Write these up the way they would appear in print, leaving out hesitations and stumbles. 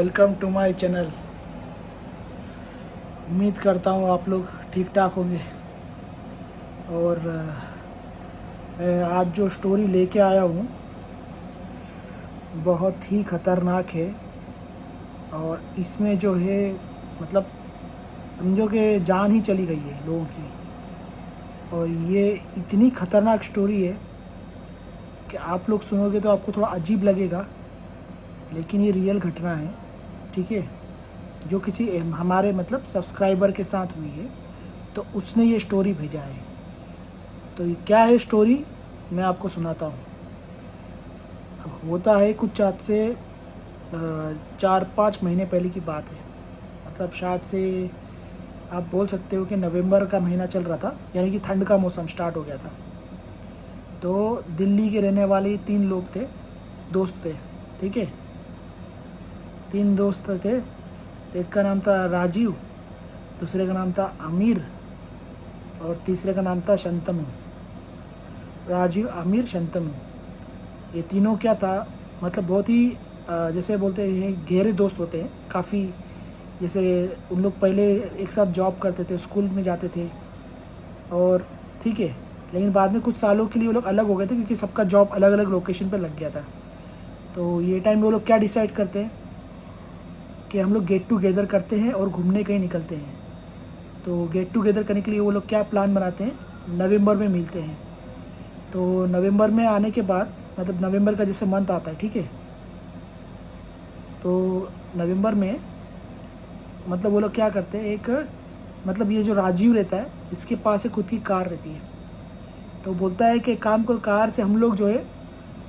Welcome to my channel. उम्मीद करता हूँ आप लोग ठीक ठाक होंगे। और मैं आज जो स्टोरी लेके आया हूँ बहुत ही ख़तरनाक है। और इसमें जो है मतलब समझो कि जान ही चली गई है लोगों की। और ये इतनी ख़तरनाक स्टोरी है कि आप लोग सुनोगे तो आपको थोड़ा अजीब लगेगा, लेकिन ये रियल घटना है। ठीक है, जो किसी हमारे मतलब सब्सक्राइबर के साथ हुई है, तो उसने ये स्टोरी भेजा है। तो ये क्या है स्टोरी, मैं आपको सुनाता हूँ। अब होता है कुछ आज से 4-5 महीने पहले की बात है। मतलब शायद से आप बोल सकते हो कि नवंबर का महीना चल रहा था, यानी कि ठंड का मौसम स्टार्ट हो गया था। तो दिल्ली के रहने वाले 3 लोग थे, दोस्त थे। ठीक है, 3 दोस्त थे। एक का नाम था राजीव, दूसरे का नाम था आमिर और तीसरे का नाम था शंतनु। राजीव, आमिर, शंतनु, ये तीनों क्या था मतलब बहुत ही जैसे बोलते हैं गहरे दोस्त होते हैं काफ़ी। जैसे उन लोग पहले एक साथ जॉब करते थे, स्कूल में जाते थे। और ठीक है, लेकिन बाद में कुछ सालों के लिए वो लोग अलग हो गए थे क्योंकि सबका जॉब अलग अलग लोकेशन पर लग गया था। तो ये टाइम वो लोग क्या डिसाइड करते हैं कि हम लोग गेट टुगेदर करते हैं और घूमने कहीं निकलते हैं। तो गेट टुगेदर करने के लिए वो लोग क्या प्लान बनाते हैं, नवंबर में मिलते हैं। तो नवंबर में आने के बाद मतलब नवंबर का जैसे मंथ आता है, ठीक है, तो नवंबर में मतलब वो लोग क्या करते हैं, एक मतलब ये जो राजीव रहता है इसके पास एक खुद की कार रहती है। तो बोलता है कि काम को कार से हम लोग जो है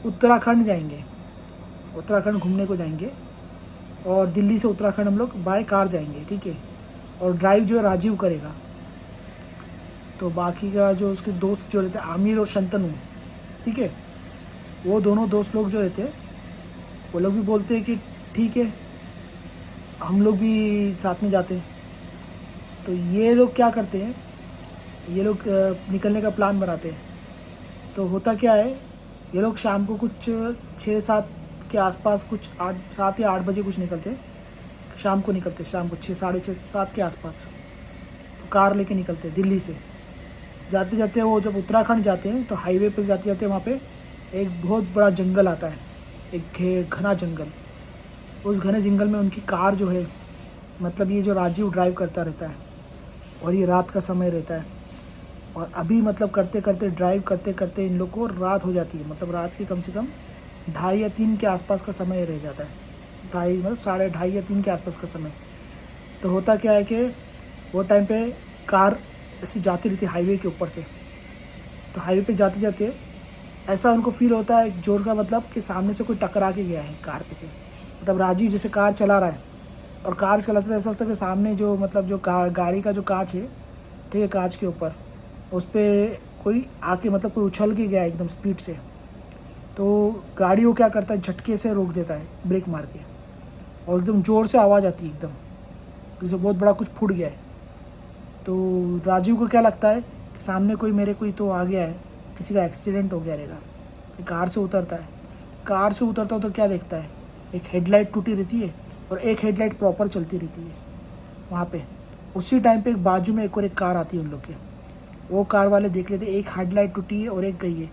उत्तराखंड जाएंगे, उत्तराखंड घूमने को जाएंगे। और दिल्ली से उत्तराखंड हम लोग बाय कार जाएंगे। ठीक है, और ड्राइव जो है राजीव करेगा। तो बाकी का जो उसके दोस्त जो रहते हैं आमिर और शंतनु, ठीक है, वो दोनों दोस्त लोग जो रहते हैं वो लोग भी बोलते हैं कि ठीक है हम लोग भी साथ में जाते हैं। तो ये लोग क्या करते हैं, ये लोग निकलने का प्लान बनाते हैं। तो होता क्या है, ये लोग शाम को कुछ 6-7 के आसपास, कुछ 7 या 8 बजे कुछ निकलते हैं। शाम को निकलते, शाम को 6, साढ़े 6, 7 के आसपास। तो कार लेके निकलते हैं दिल्ली से। जाते जाते वो जब उत्तराखंड जाते हैं तो हाईवे पे जाते जाते वहाँ पे एक बहुत बड़ा जंगल आता है, एक घना जंगल। उस घने जंगल में उनकी कार जो है मतलब ये जो राजीव ड्राइव करता रहता है, और ये रात का समय रहता है। और अभी मतलब करते करते ड्राइव करते करते इन लोग को रात हो जाती है। मतलब रात की कम से कम 2:30 या 3 के आसपास का समय रह जाता है। 2:30 मतलब 2:30 या 3 के आसपास का समय। तो होता क्या है कि वो टाइम पे कार ऐसी जाती रहती है हाईवे के ऊपर से। तो हाईवे पे जाते जाते ऐसा उनको फील होता है एक जोर का, मतलब कि सामने से कोई टकरा के गया है कार पे से। मतलब राजीव जैसे कार चला रहा है और कार चलाते तो ऐसा लगता है कि सामने जो मतलब जो गाड़ी का जो कांच है, ठीक है, कांच के ऊपर उस पर कोई आके मतलब कोई उछल के गया एकदम स्पीड से। तो गाड़ी वो क्या करता है, झटके से रोक देता है ब्रेक मार के, और एकदम ज़ोर से आवाज़ आती है एकदम जैसे बहुत बड़ा कुछ फूट गया है। तो राजीव को क्या लगता है कि सामने कोई तो आ गया है, किसी का एक्सीडेंट हो गया रहेगा। कार से उतरता है। कार से उतरता तो क्या देखता है, एक हेडलाइट टूटी रहती है और एक हेडलाइट प्रॉपर चलती रहती है वहाँ पे। उसी टाइम पे एक बाजू में एक और एक कार आती है उन लोग के। वो कार वाले देख लेते एक हेडलाइट टूटी है और एक गई है।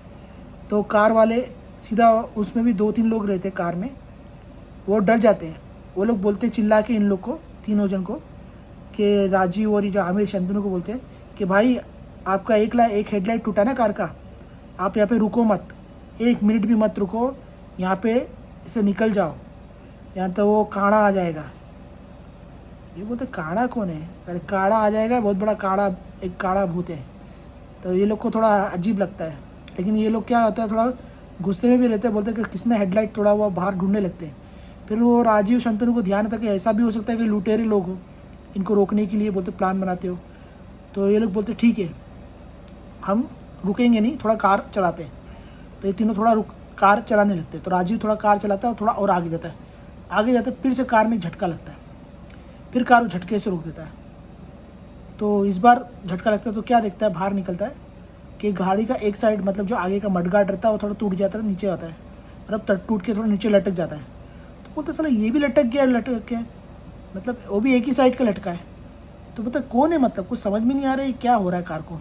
तो कार वाले सीधा, उसमें भी 2-3 लोग रहते कार में, वो डर जाते हैं। वो लोग बोलते चिल्ला के इन लोग को, तीनों जन को, कि राजीव और ये जो आमिर शंतनु को बोलते हैं कि भाई आपका एक हेडलाइट टूटा ना कार का, आप यहाँ पे रुको मत, 1 मिनट भी मत रुको, यहाँ पे इसे निकल जाओ, यहाँ तो वो काड़ा आ जाएगा। ये बोलते काड़ा कौन है, अरे काड़ा आ जाएगा, बहुत बड़ा काड़ा, एक काड़ा भूत है। तो ये लोग को थोड़ा अजीब लगता है, लेकिन ये लोग क्या होता है थोड़ा गुस्से में भी रहते हैं। बोलते हैं कि किसने हेडलाइट तोड़ा हुआ, बाहर ढूंढने लगते हैं। फिर वो राजीव शंतनु को ध्यान आता कि ऐसा भी हो सकता है कि लुटेरे लोग हो, इनको रोकने के लिए बोलते प्लान बनाते हो। तो ये लोग बोलते ठीक है हम रुकेंगे नहीं, थोड़ा कार चलाते हैं। तो ये तीनों थोड़ा कार चलाने लगते हैं। तो राजीव थोड़ा कार चलाता है और थोड़ा और आगे जाता है। आगे जाते फिर से कार में झटका लगता है, फिर कार झटके से रोक देता है। तो इस बार झटका लगता है तो क्या देखता है, बाहर निकलता है कि गाड़ी का एक साइड मतलब जो आगे का मडगार्ड रहता है वो थोड़ा टूट जाता है, नीचे आता है, मतलब टूट के थोड़ा नीचे लटक जाता है। तो बोलते साला ये भी लटक गया, मतलब वो भी एक ही साइड का लटका है। तो मतलब कौन है, मतलब कुछ समझ में नहीं आ रहा है क्या हो रहा है कार को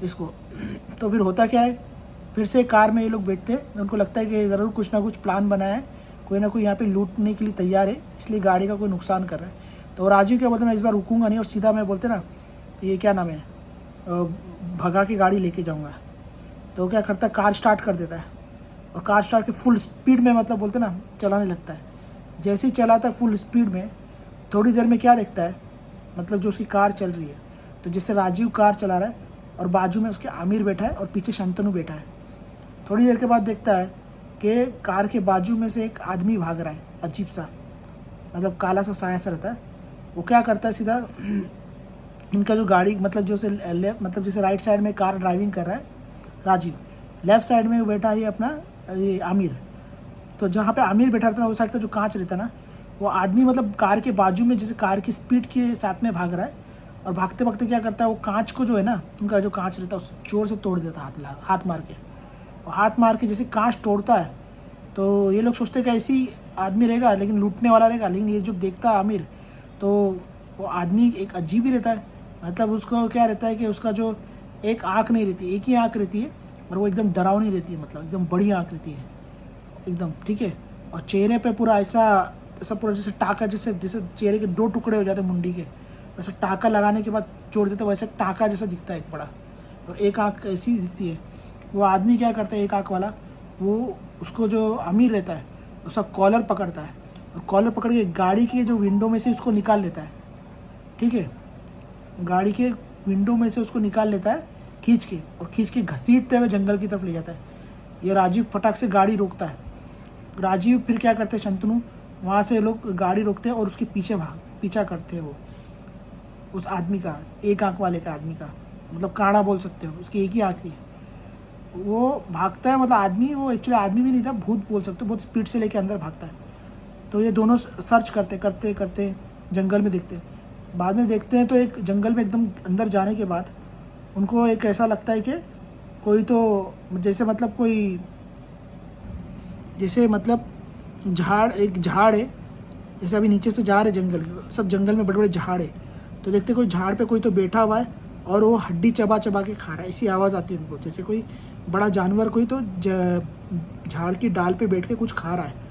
इसको। तो फिर होता क्या है, फिर से कार में ये लोग बैठते हैं, उनको लगता है कि ज़रूर कुछ ना कुछ प्लान बनाया है, कोई ना कोई यहाँ पे लूटने के लिए तैयार है, इसलिए गाड़ी का कोई नुकसान कर रहा है। तो राजू क्या बोलते हैं, मैं इस बार रुकूंगा नहीं और सीधा मैं बोलते ना ये क्या नाम है भगा के गाड़ी लेके जाऊँगा। तो क्या करता है, कार स्टार्ट कर देता है और कार स्टार्ट के फुल स्पीड में मतलब बोलते ना चलाने लगता है। जैसे ही चलाता है फुल स्पीड में, थोड़ी देर में क्या देखता है, मतलब जो उसकी कार चल रही है, तो जैसे राजीव कार चला रहा है और बाजू में उसके आमिर बैठा है और पीछे शंतनु बैठा है। थोड़ी देर के बाद देखता है कि कार के बाजू में से एक आदमी भाग रहा है, अजीब सा, मतलब काला सा साया सा रहता है। वो क्या करता है, सीधा इनका जो गाड़ी मतलब जो से मतलब जैसे राइट साइड में कार ड्राइविंग कर रहा है राजीव, लेफ्ट साइड में बैठा है अपना ये आमिर। तो जहाँ पे आमिर बैठा रहता है उस साइड का जो कांच रहता है ना, वो आदमी मतलब कार के बाजू में जैसे कार की स्पीड के साथ में भाग रहा है और भागते भागते क्या करता है, वो कांच को जो है ना, उनका जो कांच रहता है उस जोर से तोड़ देता है हाथ मार के। और हाथ मार के जैसे कांच तोड़ता है तो ये लोग सोचते हैं कि ऐसी आदमी रहेगा लेकिन लूटने वाला रहेगा, लेकिन ये जो देखता है आमिर तो वो आदमी एक अजीब ही रहता है। मतलब उसको क्या रहता है कि उसका जो एक आँख नहीं रहती, एक ही आँख रहती है और वो एकदम डरावनी रहती है, मतलब एकदम बड़ी आँख रहती है एकदम, ठीक है। और चेहरे पे पूरा ऐसा पूरा जैसे टाका, जैसे जैसे चेहरे के 2 टुकड़े हो जाते हैं मुंडी के, वैसे टाका लगाने के बाद जोड़ देते वैसे टाका जैसा दिखता है एक बड़ा, और एक आँख ऐसी दिखती है। वो आदमी क्या करता है, एक आँख वाला, वो उसको जो अमीर रहता है उसका कॉलर पकड़ता है और कॉलर पकड़ के गाड़ी के जो विंडो में से उसको निकाल लेता है, ठीक है। गाड़ी के विंडो में से उसको निकाल लेता है खींच के, और खींच के घसीटते हुए जंगल की तरफ ले जाता है। ये राजीव फटाक से गाड़ी रोकता है। राजीव फिर क्या करते हैं, शंतनु वहाँ से लोग गाड़ी रोकते हैं और उसके पीछा करते हैं वो उस आदमी का, एक आँख वाले का आदमी का, मतलब काड़ा बोल सकते हो, उसकी एक ही आँख थी। वो भागता है, मतलब आदमी, वो एक्चुअली आदमी भी नहीं था, भूत बोल सकते हो, बहुत स्पीड से लेके अंदर भागता है। तो ये दोनों सर्च करते जंगल में देखते हैं। बाद में देखते हैं तो एक जंगल में एकदम अंदर जाने के बाद उनको एक ऐसा लगता है कि कोई तो जैसे मतलब कोई जैसे मतलब एक झाड़ है, जैसे अभी नीचे से जा रहे जंगल, सब जंगल में बड़े बड़े झाड़ है, तो देखते कोई झाड़ पे कोई तो बैठा हुआ है और वो हड्डी चबा चबा के खा रहा है, ऐसी आवाज़ आती है उनको, जैसे कोई बड़ा जानवर कोई तो झाड़ की डाल पे बैठ के कुछ खा रहा है।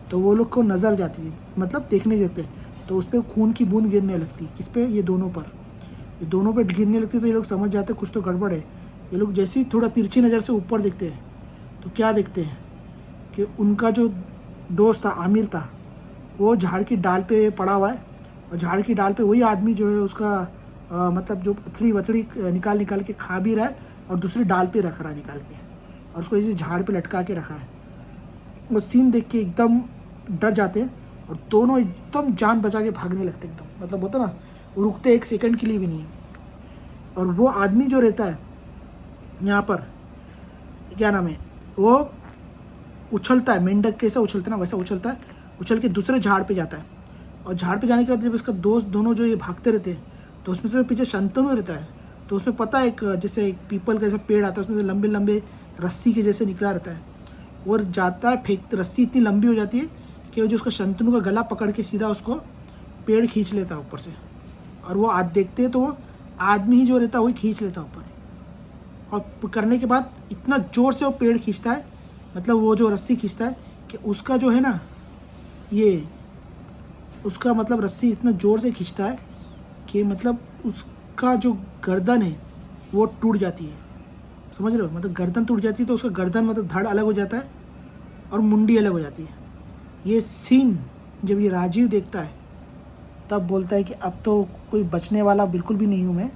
तो वो लोग को नज़र जाती है, मतलब देखने देते, तो उस पर खून की बूंद गिरने लगती, किस पे, ये दोनों पे गिरने लगती। तो ये लोग समझ जाते कुछ तो गड़बड़ है। ये लोग जैसे ही थोड़ा तिरछी नज़र से ऊपर देखते हैं तो क्या देखते हैं कि उनका जो दोस्त था आमिर था, वो झाड़ की डाल पे पड़ा हुआ है और झाड़ की डाल पे वही आदमी जो है उसका मतलब जो पथड़ी वथड़ी निकाल के खा भी रहा है और दूसरी डाल पे रख रहा है निकाल के, और उसको इसी झाड़ पे लटका के रखा है। वो सीन देख के एकदम डर जाते हैं और दोनों एकदम जान बचा के भागने लगते एकदम, मतलब होता ना, वो रुकते एक सेकंड के लिए भी नहीं। और वो आदमी जो रहता है यहाँ पर, क्या नाम है, वो उछलता है, मेंढक कैसे उछलता है ना वैसा उछलता है, उछल के दूसरे झाड़ पे जाता है। और झाड़ पे जाने के बाद जब इसका दोस्त दोनों जो ये भागते रहते हैं तो उसमें से पीछे शंतनु रहता है। तो उसमें पता है एक जैसे एक पीपल का जैसा पेड़ आता है, उसमें से लंबे लंबे रस्सी के जैसे निकला रहता है, वो जाता है फेंक, रस्सी इतनी लंबी हो जाती है कि वो जो उसका शंतनु का गला पकड़ के सीधा उसको पेड़ खींच लेता है ऊपर से, और वो देखते हैं तो वो आदमी ही जो रहता है वही खींच लेता है ऊपर। और करने के बाद इतना ज़ोर से वो पेड़ खींचता है, मतलब वो जो रस्सी खींचता है कि उसका जो है ना, ये उसका मतलब रस्सी इतना ज़ोर से खींचता है कि मतलब उसका जो गर्दन है वो टूट जाती है, समझ रहे हो, मतलब गर्दन टूट जाती है। तो उसका गर्दन मतलब धड़ अलग हो जाता है और मुंडी अलग हो जाती है। ये सीन जब ये राजीव देखता है तब बोलता है कि अब तो कोई बचने वाला बिल्कुल भी नहीं हूँ मैं,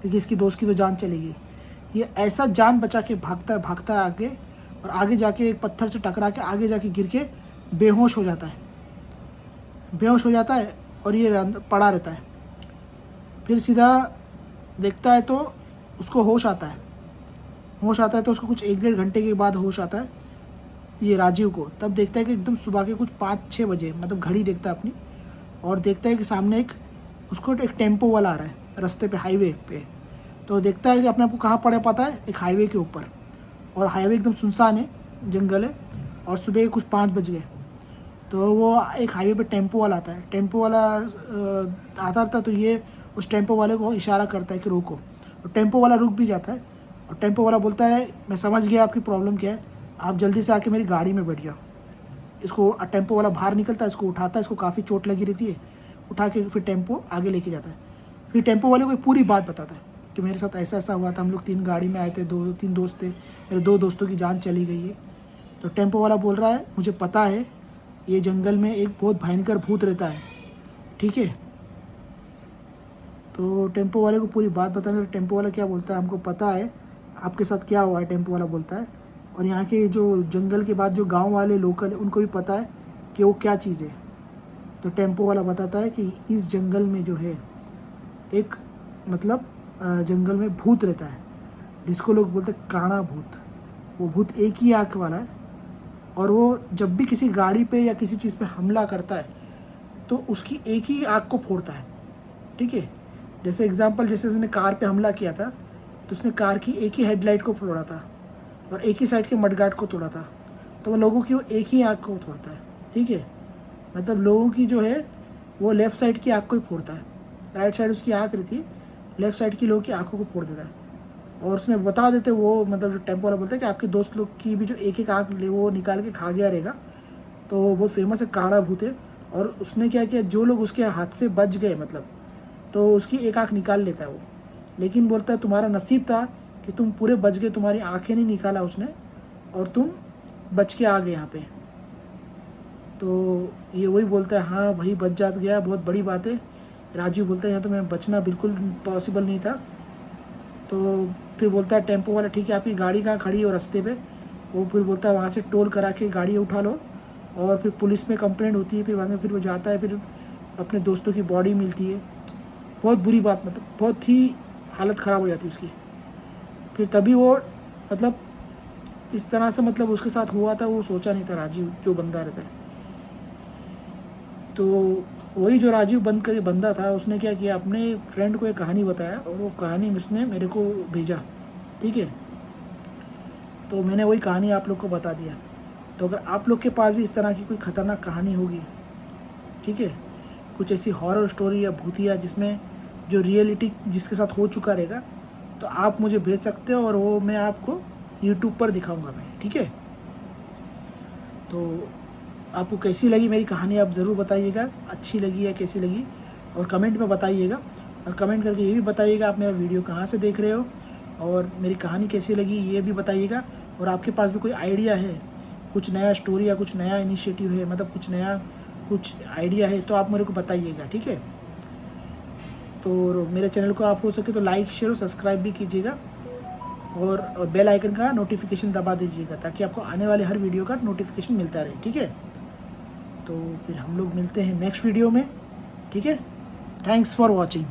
क्योंकि इसकी दोस्त की तो जान चलेगी। ये ऐसा जान बचा के भागता है आगे, और आगे जाके एक पत्थर से टकरा के आगे जाके गिर के बेहोश हो जाता है और ये पड़ा रहता है। फिर सीधा देखता है तो उसको होश आता है तो उसको कुछ 1-1.5 घंटे के बाद होश आता है ये राजीव को। तब देखता है कि एकदम सुबह के कुछ 5-6 बजे, मतलब घड़ी देखता है अपनी, और देखता है कि सामने उसको एक टेम्पो वाला आ रहा है रास्ते पे, हाईवे पे। तो देखता है कि अपने आप को कहाँ पड़ा पता है, एक हाईवे के ऊपर, और हाईवे एकदम सुनसान है, जंगल है, और सुबह के कुछ 5 बज गए। तो वो एक हाईवे पे टेम्पो वाला आता है, टेम्पो वाला आता था, तो ये उस टेम्पो वाले को इशारा करता है कि रोको, तो टेम्पो वाला रुक भी जाता है। और टेम्पो वाला बोलता है मैं समझ गया आपकी प्रॉब्लम क्या है, आप जल्दी से आके मेरी गाड़ी में बैठ जाओ। इसको टेम्पो वाला बाहर निकलता है, इसको उठाता है, इसको काफ़ी चोट लगी रहती है, उठा के फिर टेम्पो आगे लेके जाता है। फिर टेम्पो वाले को पूरी बात बताता है कि मेरे साथ ऐसा ऐसा हुआ था, हम लोग 3 गाड़ी में आए थे, 2-3 दोस्त थे, मेरे 2 दोस्तों की जान चली गई है। तो टेम्पो वाला बोल रहा है मुझे पता है ये जंगल में एक बहुत भयंकर भूत रहता है, ठीक है। तो टेम्पो वाले को पूरी बात बताने, टेम्पो वाला क्या बोलता है, हमको पता है आपके साथ क्या हुआ है, टेम्पो वाला बोलता है। और यहाँ के जो जंगल के बाद जो गांव वाले लोकल है उनको भी पता है कि वो क्या चीज़ है। तो टेम्पो वाला बताता है कि इस जंगल में जो है एक मतलब जंगल में भूत रहता है, जिसको लोग बोलते हैं काना भूत। वो भूत एक ही आँख वाला है, और वो जब भी किसी गाड़ी पे या किसी चीज़ पे हमला करता है तो उसकी एक ही आँख को फोड़ता है, ठीक है। जैसे एग्जांपल, जैसे उसने कार पे हमला किया था तो उसने कार की एक ही हेडलाइट को फोड़ा था और एक ही साइड के मडगार्ड को तोड़ा था। तो वो लोगों की वो एक ही आँख को तोड़ता है, ठीक है। मतलब लोगों की जो है वो लेफ़्ट साइड की आँख को ही फोड़ता है, राइट साइड उसकी आँख रहती है, लेफ़्ट साइड की लोगों की आँखों को फोड़ देता है। और उसने बता देते वो, मतलब जो टेम्पो वाला बोलता है कि आपके दोस्त लोग की भी जो एक एक आँख वो निकाल के खा गया रहेगा। तो वो बहुत फेमस है, काड़ा भूत है। और उसने क्या किया, जो लोग उसके हाथ से बच गए मतलब, तो उसकी एक आँख निकाल लेता है वो। लेकिन बोलता है तुम्हारा नसीब था कि तुम पूरे बच गए, तुम्हारी आँखें नहीं निकाला उसने और तुम बच के आ गए यहाँ पे। तो ये वही बोलता है हाँ भाई बच जात गया, बहुत बड़ी बात है। राजू बोलता है यहाँ तो मैं बचना बिल्कुल पॉसिबल नहीं था। तो फिर बोलता है टेम्पो वाला ठीक है आपकी गाड़ी कहाँ खड़ी है और रास्ते पे। वो फिर बोलता है वहाँ से टोल करा के गाड़ी उठा लो, और फिर पुलिस में कंप्लेंट होती है। फिर बाद में फिर वो जाता है, फिर अपने दोस्तों की बॉडी मिलती है। बहुत बुरी बात, मतलब बहुत ही हालत ख़राब हो जाती है उसकी। फिर तभी वो मतलब इस तरह से मतलब उसके साथ हुआ था, वो सोचा नहीं था राजीव जो बंदा रहता है। तो वही जो राजीव बंद करके बंदा था, उसने क्या किया, अपने फ्रेंड को एक कहानी बताया और वो कहानी उसने मेरे को भेजा, ठीक है। तो मैंने वही कहानी आप लोग को बता दिया। तो अगर आप लोग के पास भी इस तरह की कोई ख़तरनाक कहानी होगी, ठीक है, कुछ ऐसी हॉरर स्टोरी या भूतिया जिसमें जो रियलिटी जिसके साथ हो चुका रहेगा, तो आप मुझे भेज सकते हो और वो मैं आपको यूट्यूब पर दिखाऊंगा मैं, ठीक है। तो आपको कैसी लगी मेरी कहानी आप ज़रूर बताइएगा, अच्छी लगी या कैसी लगी, और कमेंट में बताइएगा। और कमेंट करके ये भी बताइएगा आप मेरा वीडियो कहाँ से देख रहे हो और मेरी कहानी कैसी लगी ये भी बताइएगा। और आपके पास भी कोई आइडिया है, कुछ नया स्टोरी या कुछ नया इनिशिएटिव है, मतलब कुछ नया कुछ आइडिया है, तो आप मेरे को बताइएगा, ठीक है। तो मेरे चैनल को आप हो सके तो लाइक शेयर और सब्सक्राइब भी कीजिएगा, और बेल आइकन का नोटिफिकेशन दबा दीजिएगा ताकि आपको आने वाले हर वीडियो का नोटिफिकेशन मिलता रहे, ठीक है। तो फिर हम लोग मिलते हैं नेक्स्ट वीडियो में, ठीक है। Thanks for watching.